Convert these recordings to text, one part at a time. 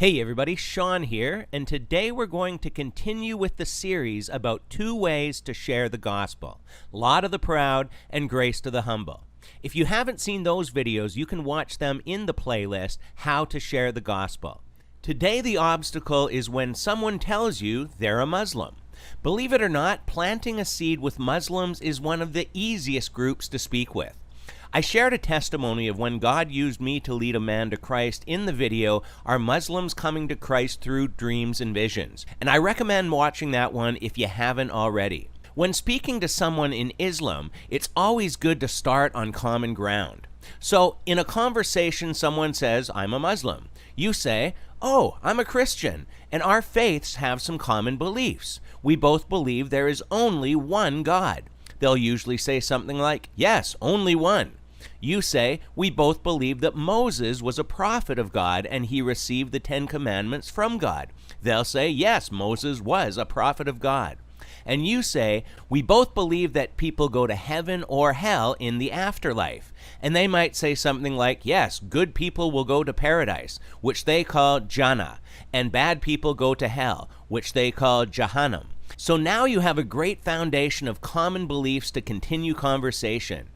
Hey everybody, Sean here, and today we're going to continue with the series about 2 ways to share the gospel, law to the proud and grace to the humble. If you haven't seen those videos, you can watch them in the playlist, How to Share the Gospel. Today the obstacle is when someone tells you they're a Muslim. Believe it or not, planting a seed with Muslims is one of the easiest groups to speak with. I shared a testimony of when God used me to lead a man to Christ in the video, Are Muslims Coming to Christ Through Dreams and Visions? And I recommend watching that one if you haven't already. When speaking to someone in Islam, it's always good to start on common ground. So in a conversation, someone says, I'm a Muslim. You say, oh, I'm a Christian, and our faiths have some common beliefs. We both believe there is only one God. They'll usually say something like, yes, only one. You say, we both believe that Moses was a prophet of God and he received the 10 Commandments from God. They'll say, yes, Moses was a prophet of God. And you say, we both believe that people go to heaven or hell in the afterlife. And they might say something like, yes, good people will go to paradise, which they call Jannah, and bad people go to hell, which they call Jahannam. So now you have a great foundation of common beliefs to continue conversation.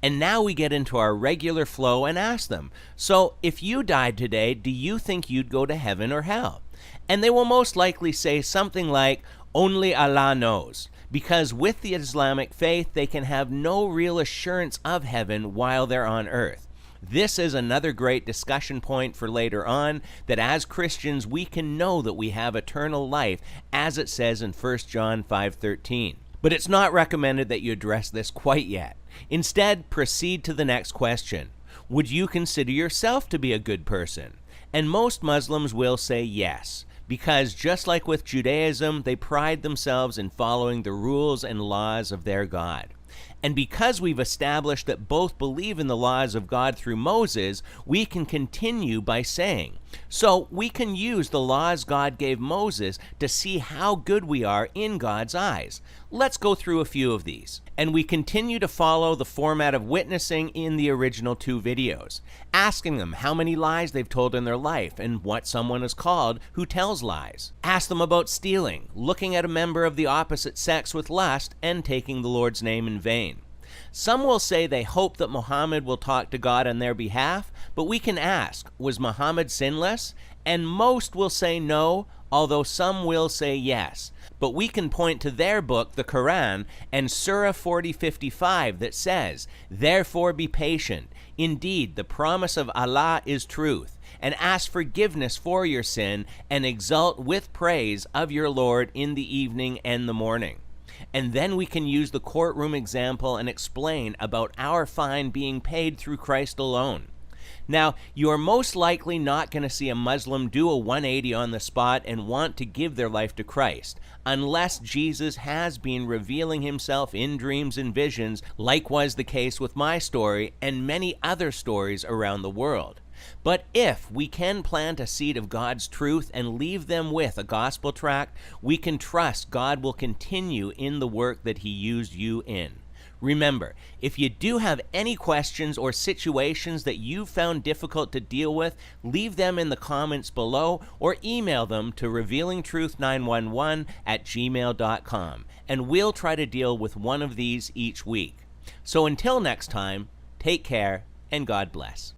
And now we get into our regular flow and ask them, so if you died today, do you think you'd go to heaven or hell? And they will most likely say something like, only Allah knows, because with the Islamic faith, they can have no real assurance of heaven while they're on earth. This is another great discussion point for later on, that as Christians, we can know that we have eternal life, as it says in 1 John 5:13. But it's not recommended that you address this quite yet. Instead, proceed to the next question. Would you consider yourself to be a good person? And most Muslims will say yes, because just like with Judaism, they pride themselves in following the rules and laws of their God. And because we've established that both believe in the laws of God through Moses, we can continue by saying, so we can use the laws God gave Moses to see how good we are in God's eyes. Let's go through a few of these. And we continue to follow the format of witnessing in the original 2 videos, asking them how many lies they've told in their life and what someone is called who tells lies. Ask them about stealing, looking at a member of the opposite sex with lust, and taking the Lord's name in vain. Some will say they hope that Muhammad will talk to God on their behalf, but we can ask, was Muhammad sinless? And most will say no, although some will say yes. But we can point to their book, the Quran, and Surah 40:55 that says, therefore be patient. Indeed, the promise of Allah is truth. And ask forgiveness for your sin, and exult with praise of your Lord in the evening and the morning. And then we can use the courtroom example and explain about our fine being paid through Christ alone. Now, you are most likely not going to see a Muslim do a 180 on the spot and want to give their life to Christ, unless Jesus has been revealing himself in dreams and visions, like was the case with my story and many other stories around the world. But if we can plant a seed of God's truth and leave them with a gospel tract, we can trust God will continue in the work that he used you in. Remember, if you do have any questions or situations that you've found difficult to deal with, leave them in the comments below or email them to revealingtruth911@gmail.com, and we'll try to deal with one of these each week. So until next time, take care and God bless.